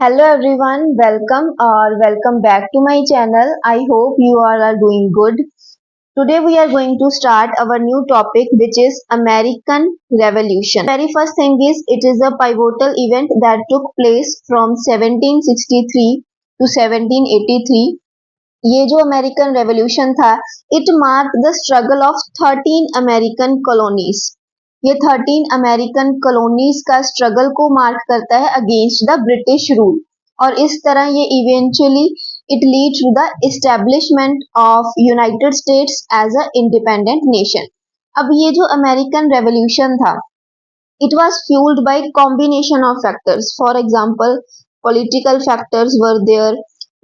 Hello everyone, welcome back to my channel. I hope you all are doing good. Today we are going to start our new topic, which is American Revolution. Very first thing is it is a pivotal event that took place from 1763 to 1783. ये जो American revolution था, it mark the struggle of 13 American colonies. ये 13 American colonies का struggle को mark करता है against the British rule, और इस तरह ये eventually it lead to the establishment of United States as a independent nation. अब ये जो अमेरिकन रेवोल्यूशन था, it was fueled by combination of factors. For example, political factors were there,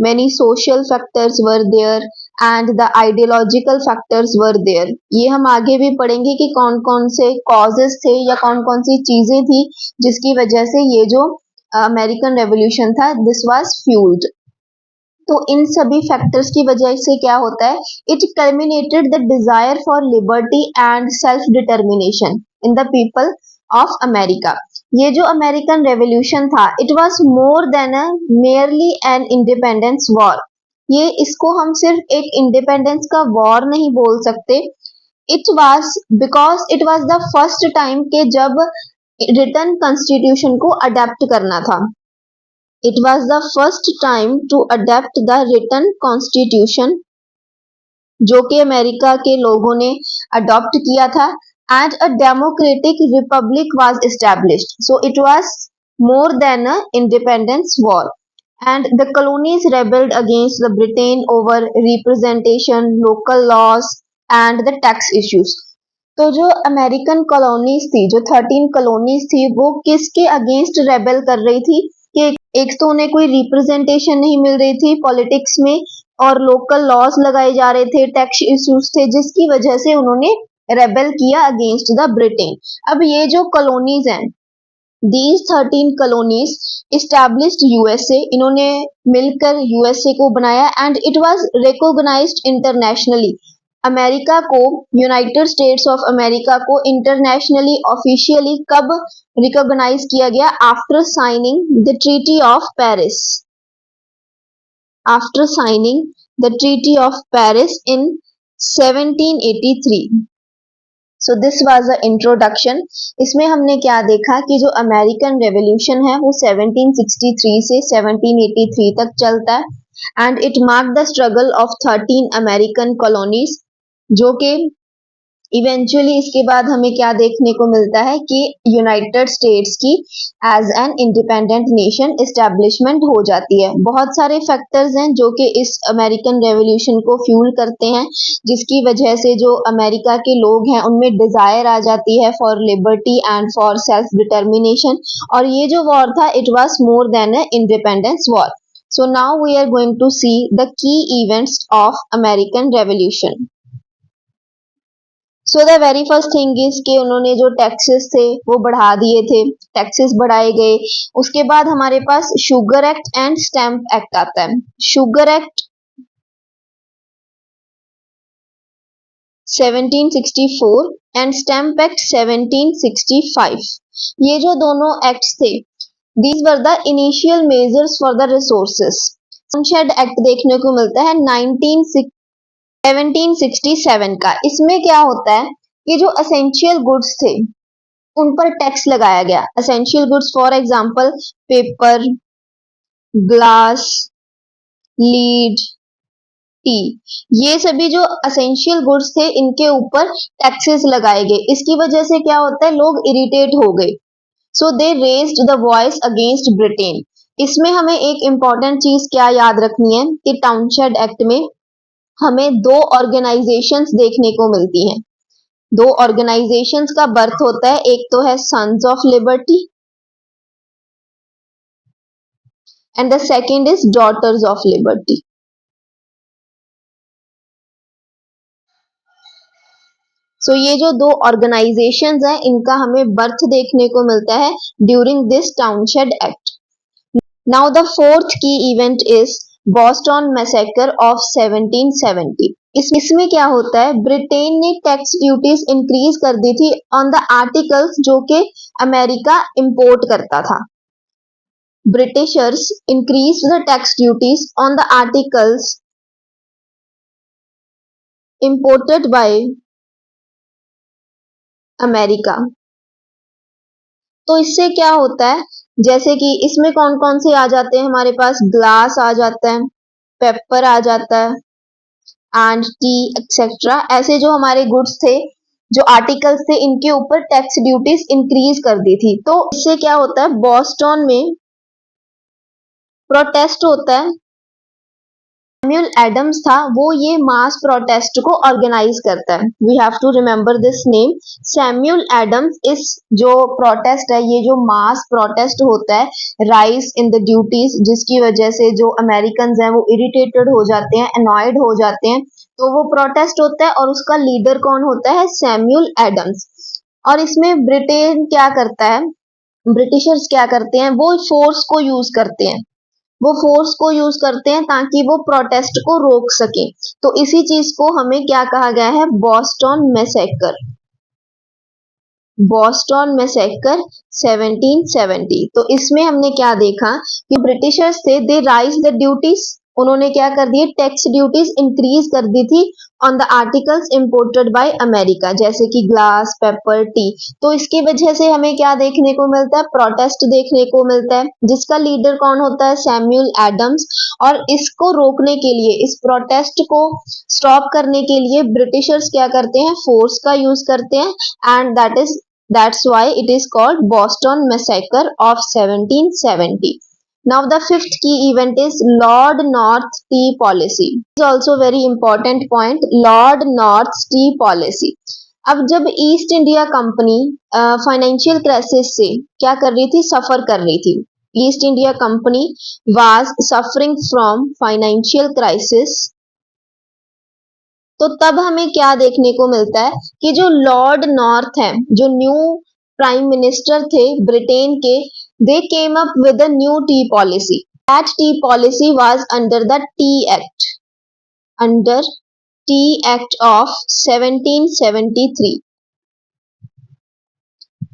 many social factors were there, and the ideological factors were there. ये हम आगे भी पढ़ेंगे कि कौन कौन से causes थे या कौन कौन सी चीजें थी जिसकी वजह से ये जो अमेरिकन रेवोल्यूशन था, this was fueled. तो इन सभी फैक्टर्स की वजह से क्या होता है, it culminated the desire for liberty and self determination in the people of America. ये जो अमेरिकन रेवोल्यूशन था, it was more than a merely N independence war. ये इसको हम सिर्फ एक इंडिपेंडेंस का वॉर नहीं बोल सकते. It was because it was the first time के जब रिटन कॉन्स्टिट्यूशन को अडेप्ट करना था. It was the first time to adapt the written constitution जो कि अमेरिका के लोगों ने अडॉप्ट किया था, and a democratic republic was established. So it was more than a independence war. And the colonies rebelled against the Britain over representation, local laws, and the tax issues. तो जो American colonies थी, जो 13 colonies थी, वो किसके against rebel कर रही थी कि एक तो उन्हें कोई रिप्रेजेंटेशन नहीं मिल रही थी पॉलिटिक्स में, और लोकल लॉस लगाए जा रहे थे, टैक्स इश्यूज थे, जिसकी वजह से उन्होंने रेबल किया अगेंस्ट द ब्रिटेन. अब ये जो कॉलोनीज हैं, दीज 13 कॉलोनीज इस्टेब्लिश्ड यूएसए. इन्होंने मिलकर यूएसए को बनाया and it was recognised internationally. America को, यूनाइटेड स्टेट्स ऑफ अमेरिका को इंटरनेशनली ऑफिशियली कब रिकॉग्नाइज किया गया? After signing the treaty of Paris. After signing the treaty of Paris in 1783. So this was a introduction. इसमें हमने क्या देखा कि जो अमेरिकन रेवोल्यूशन है वो 1763 से 1783 तक चलता है and it mark the struggle of 13 American colonies, जो कि इवेंचुअली इसके बाद हमें क्या देखने को मिलता है कि यूनाइटेड स्टेट्स की as an independent nation establishment हो जाती है. बहुत सारे फैक्टर्स हैं जो कि इस अमेरिकन रेवोल्यूशन को फ्यूल करते हैं, जिसकी वजह से जो अमेरिका के लोग हैं उनमें डिजायर आ जाती है for liberty and for self determination. और ये जो वॉर था, it was more than a independence war. So now we are going to see the key events of American revolution. So the very first thing is कि उन्होंने जो taxes थे वो बढ़ा दिए थे, टैक्सेस बढ़ाए गए. उसके बाद हमारे पास sugar act and stamp act आता है. Sugar act 1764 and stamp act 1765. ये जो दोनों एक्ट्स थे, these were the initial measures for the resources. सनशेड एक्ट देखने को मिलता है 1767 का. इसमें क्या होता है कि जो असेंशियल गुड्स थे उन पर टैक्स लगाया गया. Essential goods for example paper, glass, lead, T, ये सभी जो असेंशियल गुड्स थे इनके ऊपर टैक्सेस लगाए गए. इसकी वजह से क्या होता है, लोग इरिटेट हो गए. So they raised the voice against Britain. इसमें हमें एक इंपॉर्टेंट चीज क्या याद रखनी है कि टाउनशेड एक्ट में हमें दो ऑर्गेनाइजेशंस देखने को मिलती हैं. दो ऑर्गेनाइजेशंस का बर्थ होता है, एक तो है sons of liberty and the second is daughters of liberty. So ये जो दो ऑर्गेनाइजेशंस हैं इनका हमें बर्थ देखने को मिलता है during this Townshend act. Now the fourth key event is Boston massacre of 1770. इसमें क्या होता है, ब्रिटेन ने टैक्स ड्यूटीज इंक्रीज कर दी थी ऑन द आर्टिकल्स जो कि अमेरिका इंपोर्ट करता था. Britishers increased the tax duties on the articles imported by America. तो इससे क्या होता है, जैसे कि इसमें कौन कौन से आ जाते हैं हमारे पास, ग्लास आ जाता है, पेपर आ जाता है एंड टी एक्सेट्रा। ऐसे जो हमारे गुड्स थे, जो आर्टिकल्स थे, इनके ऊपर टैक्स ड्यूटीज इंक्रीज कर दी थी। तो इससे क्या होता है, बॉस्टन में प्रोटेस्ट होता है। सैमुअल एडम्स था, वो ये मास प्रोटेस्ट को ऑर्गेनाइज करता है। We have to remember this name, Samuel Adams. इस जो प्रोटेस्ट है, ये जो मास प्रोटेस्ट होता है राइज इन द ड्यूटीज, जिसकी वजह से जो अमेरिकन हैं वो इरिटेटेड हो जाते हैं, अनॉयड हो जाते हैं, तो वो प्रोटेस्ट होता है और उसका लीडर कौन होता है, सैमुअल एडम्स। और इसमें ब्रिटेन क्या करता है, ब्रिटिशर्स क्या करते हैं, वो फोर्स को यूज करते हैं, वो फोर्स को यूज करते हैं ताकि वो प्रोटेस्ट को रोक सके। तो इसी चीज को हमें क्या कहा गया है, बॉस्टन मैसेकर। Boston massacre 1770। तो इसमें हमने क्या देखा कि ब्रिटिशर्स थे, दे राइज द ड्यूटीज, उन्होंने क्या कर दिए, टैक्स ड्यूटीज इंक्रीज कर दी थी on the articles imported by America, जैसे कि ग्लास, पेपर, टी। तो इसकी वजह से हमें क्या देखने को मिलता है, प्रोटेस्ट देखने को मिलता है, जिसका लीडर कौन होता है, सैमुअल एडम्स। और इसको रोकने के लिए, इस प्रोटेस्ट को स्टॉप करने के लिए ब्रिटिशर्स क्या करते हैं, फोर्स का यूज करते हैं, and that's why it is called Boston Massacre of 1770. Now the fifth key event is Lord North Tea Policy. This is also very important point, Lord North Tea Policy. अब जब east India company financial crisis से क्या कर रही थी, सफर कर रही थी, east India company was suffering from financial crisis, तो तब हमें क्या देखने को मिलता है कि जो लॉर्ड नॉर्थ है, जो न्यू प्राइम मिनिस्टर थे ब्रिटेन के, they came up with a new tea policy. That tea policy was under the tea act, under tea act of 1773,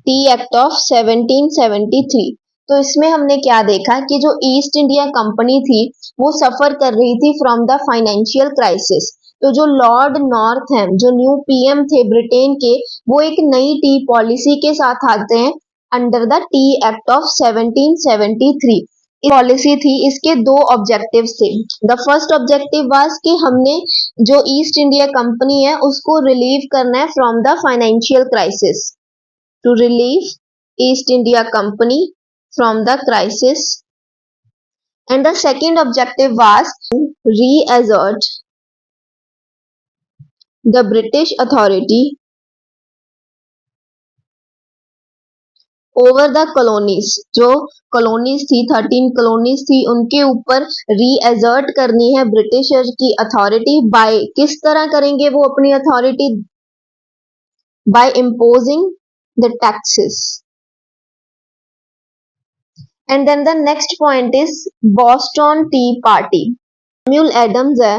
tea act of 1773। तो इसमें हमने क्या देखा कि जो ईस्ट इंडिया कंपनी थी वो सफर कर रही थी फ्रॉम द फाइनेंशियल क्राइसिस। तो जो लॉर्ड नॉर्थ हैं, जो न्यू पीएम थे ब्रिटेन के, वो एक नई टी पॉलिसी के साथ आते हैं under the tea act of 1773। Policy थी, इसके दो ऑब्जेक्टिव्स थे। द फर्स्ट ऑब्जेक्टिव वाज कि हमने जो ईस्ट इंडिया कंपनी है उसको रिलीव करना है from the financial crisis, to relieve East India Company from the crisis. And the second objective was to reassert the British authority over the colonies. जो colonies थी, 13 colonies थी, उनके ऊपर reassert करनी है ब्रिटिशर की authority। by किस तरह करेंगे वो अपनी authority, by imposing the taxes. And then the next point is Boston Tea Party. Samuel Adams है,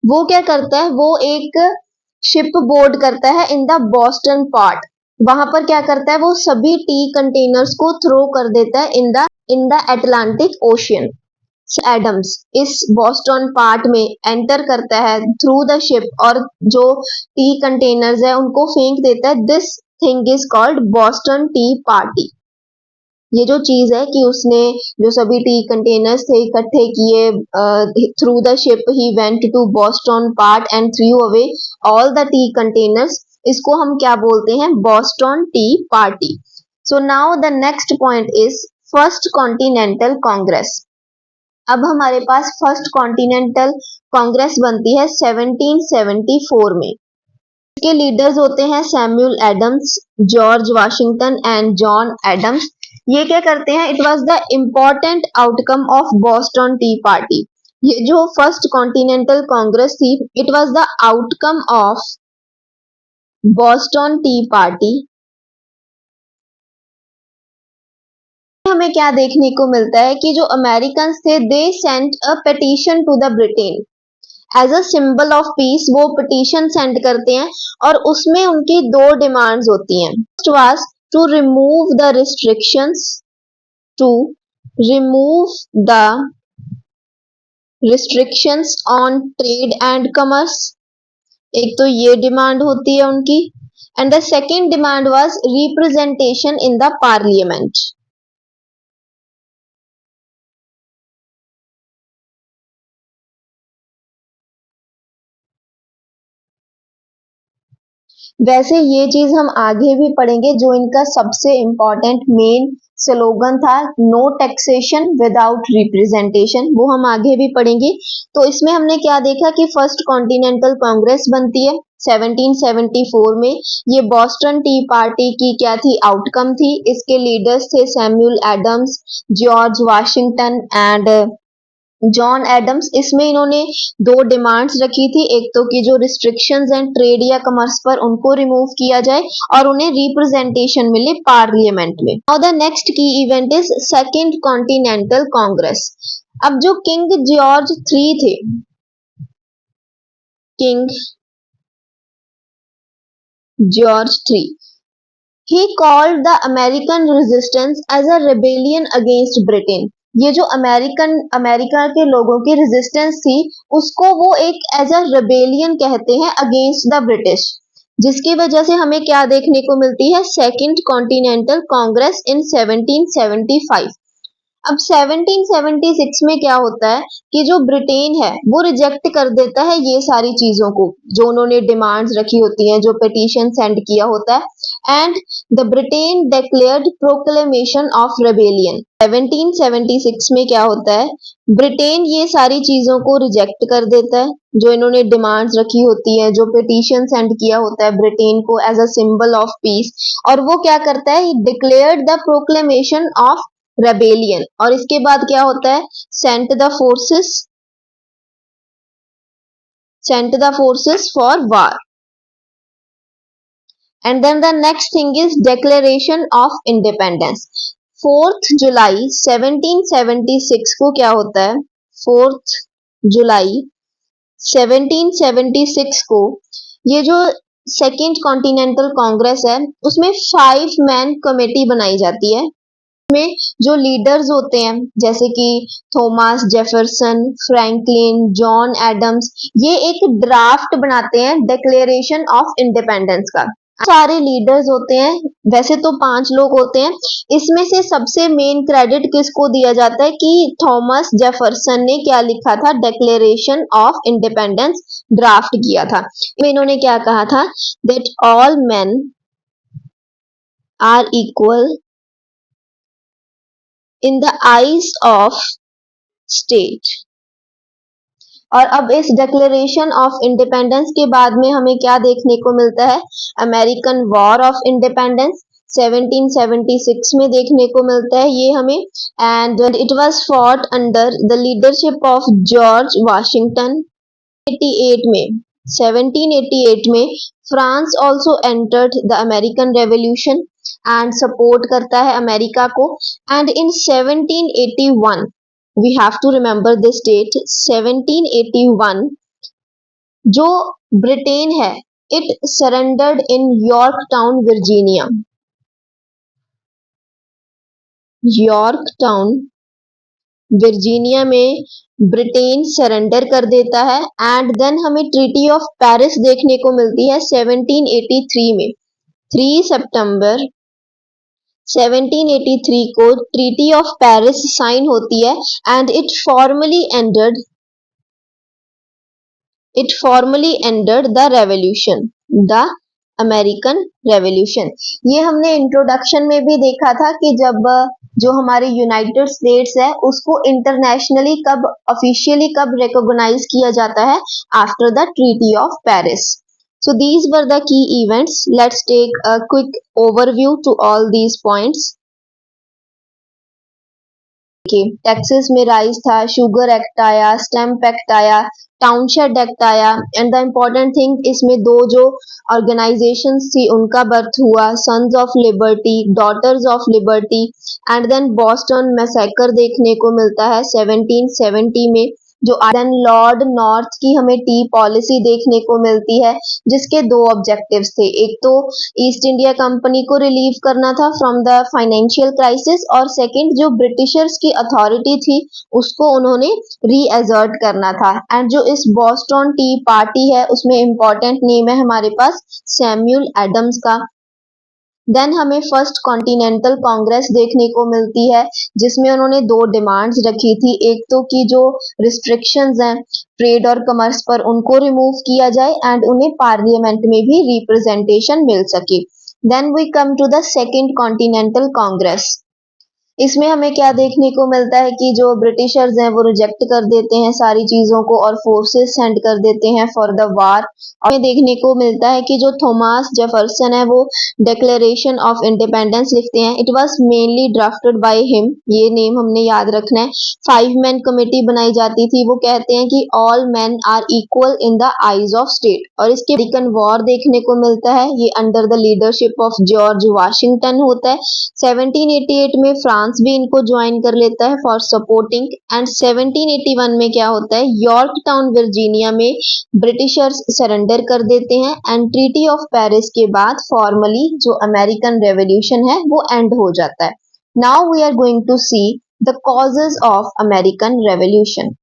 वो क्या करता है, वो एक शिप बोर्ड करता है इन द बॉस्टन पार्ट। वहां पर क्या करता है, वो सभी टी कंटेनर्स को थ्रो कर देता है in the Atlantic ocean. Adams इस बॉस्टन पार्ट में एंटर करता है थ्रू द शिप, और जो टी कंटेनर्स है उनको फेंक देता है। This thing is called Boston tea party. ये जो चीज है कि उसने जो सभी टी कंटेनर्स थे इकट्ठे किए, through the ship he went to Boston port and threw away all the tea containers, इसको हम क्या बोलते हैं, Boston tea party. So now the next point is first continental congress. अब हमारे पास फर्स्ट कॉन्टिनेंटल कांग्रेस बनती है 1774 में। इसके लीडर्स होते हैं Samuel Adams, George Washington and John Adams. ये क्या करते हैं, it was the important outcome of Boston tea party. ये जो फर्स्ट कॉन्टिनेंटल कांग्रेस थी, it was the outcome of Boston tea party. हमें क्या देखने को मिलता है कि जो अमेरिकन थे, they sent a petition to the Britain as a symbol of peace. वो पिटीशन सेंड करते हैं और उसमें उनकी दो डिमांड्स होती हैं। First was to remove the restrictions to remove the restrictions on trade and commerce. एक तो ये डिमांड होती है उनकी, and the second demand was representation in the parliament. वैसे ये चीज हम आगे भी पढ़ेंगे, जो इनका सबसे इम्पोर्टेंट मेन स्लोगन था, नो टैक्सेशन विदाउट रिप्रेजेंटेशन, वो हम आगे भी पढ़ेंगे। तो इसमें हमने क्या देखा कि फर्स्ट कॉन्टिनेंटल कांग्रेस बनती है 1774 में। ये बॉस्टन टी पार्टी की क्या थी, आउटकम थी। इसके लीडर्स थे Samuel Adams, George Washington and John Adams. इसमें इन्होंने दो डिमांड्स रखी थी, एक तो कि जो रिस्ट्रिक्शंस एंड ट्रेड या कमर्स पर उनको रिमूव किया जाए और उन्हें रिप्रेजेंटेशन मिले पार्लियामेंट में। नाउ द नेक्स्ट की event is second continental congress. अब जो किंग जॉर्ज थ्री थे, king George three, he called the American resistance as a rebellion against Britain. ये जो अमेरिका के लोगों की रेजिस्टेंस थी, उसको वो एक एज अ रेबेलियन कहते हैं अगेंस्ट द ब्रिटिश, जिसकी वजह से हमें क्या देखने को मिलती है, सेकंड कॉन्टिनेंटल कांग्रेस इन 1775। अब 1776 में क्या होता है कि जो ब्रिटेन है वो रिजेक्ट कर देता है ये सारी चीजों को, जो उन्होंने डिमांड्स रखी होती हैं, जो पिटीशन सेंड किया होता है, and the Britain declared proclamation of rebellion. 1776 में क्या होता है, ब्रिटेन ये सारी चीजों को रिजेक्ट कर देता है, जो इन्होंने डिमांड्स रखी होती है, जो पिटीशन सेंड किया होता है ब्रिटेन को as a symbol of peace, और वो क्या करता है, declared the proclamation of rebellion. और इसके बाद क्या होता है, sent the forces for war. And then the next thing is declaration of independence. 4 जुलाई 1776 को क्या होता है, 4 जुलाई 1776 को ये जो सेकेंड कॉन्टिनेंटल कांग्रेस है, उसमें 5 मैन कमेटी बनाई जाती है। में जो लीडर्स होते हैं जैसे कि Thomas Jefferson, Franklin, John Adams, ये एक ड्राफ्ट बनाते हैं डिक्लेरेशन ऑफ इंडिपेंडेंस का। सारे लीडर्स होते हैं, वैसे तो 5 लोग होते हैं, इसमें से सबसे मेन क्रेडिट किसको दिया जाता है कि थॉमस जेफरसन ने क्या लिखा था, डिक्लेरेशन ऑफ इंडिपेंडेंस ड्राफ्ट किया था। इन्होंने क्या कहा था, that all men are equal in the eyes of state. और अब इस डिक्लेरेशन ऑफ इंडिपेंडेंस के बाद में हमें क्या देखने को मिलता है, अमेरिकन वॉर ऑफ इंडिपेंडेंस 1776 में देखने को मिलता है ये हमें, and it was fought under the leadership of George Washington. 88 में 1788 में France also entered the American revolution and support करता है अमेरिका को। And in 1781 we have to remember this date, 1781 जो ब्रिटेन है, it surrendered in Yorktown Virginia. Yorktown Virginia में Britain surrender कर देता है। एंड देन हमें ट्रीटी ऑफ पेरिस देखने को मिलती है 1783 में। 3 सितंबर 1783 को ट्रीटी ऑफ पेरिस साइन होती है and it formally ended the revolution, the American revolution. ये हमने इंट्रोडक्शन में भी देखा था कि जब जो हमारे यूनाइटेड स्टेट्स है उसको इंटरनेशनली कब ऑफिशियली कब रिकॉग्नाइज किया जाता है, after the treaty of Paris. So these were the key events. Let's take a quick overview to all these points. Taxes में राइज था, शुगर एक्ट आया, स्टैम्प एक्ट आया, टाउनशेड एक्ट आया, एंड द इम्पोर्टेंट थिंग इसमें दो जो organisations थी उनका बर्थ हुआ, sons of liberty, daughters of liberty. And then Boston massacre देखने को मिलता है 1770 में। जो देन लॉर्ड नॉर्थ की हमें टी पॉलिसी देखने को मिलती है, जिसके दो ऑब्जेक्टिव्स थे। एक तो ईस्ट इंडिया कंपनी को रिलीव करना था फ्रॉम द फाइनेंशियल क्राइसिस, और सेकंड जो ब्रिटिशर्स की अथॉरिटी थी उसको उन्होंने रीअसर्ट करना था। एंड जो इस बॉस्टन टी पार्टी है उसमें इंपॉर्टेंट नेम है हमारे पास सैमुअल एडम्स का। देन हमें फर्स्ट कॉन्टिनेंटल कांग्रेस देखने को मिलती है, जिसमें उन्होंने दो डिमांड्स रखी थी। एक तो कि जो रिस्ट्रिक्शंस हैं ट्रेड और कमर्स पर उनको रिमूव किया जाए एंड उन्हें पार्लियामेंट में भी रिप्रेजेंटेशन मिल सके। Then we come to the second continental congress. इसमें हमें क्या देखने को मिलता है कि जो ब्रिटिशर्स हैं वो रिजेक्ट कर देते हैं सारी चीज़ों को और फोर्सेस सेंड कर देते हैं फॉर द वार। और हमें देखने को मिलता है कि जो थॉमस जेफरसन है वो डिक्लेरेशन ऑफ इंडिपेंडेंस लिखते हैं। It was mainly drafted by him, ये नेम हमने याद रखना है। 5 मैन कमेटी बनाई जाती थी। वो कहते हैं कि all man are equal in the eyes of state. और इसके अमेरिकन वॉर देखने को मिलता है, ये under the leadership of George Washington होता है। 1788 में फ्रांस भी इनको ज्वाइन कर लेता है फॉर सपोर्टिंग। एंड 1781 में क्या होता है, यॉर्क टाउन वर्जीनिया में ब्रिटिशर्स सरेंडर कर देते हैं एंड ट्रीटी ऑफ पेरिस के बाद फॉर्मली जो अमेरिकन रेवोल्यूशन है वो एंड हो जाता है। Now we are going to see the causes of American revolution.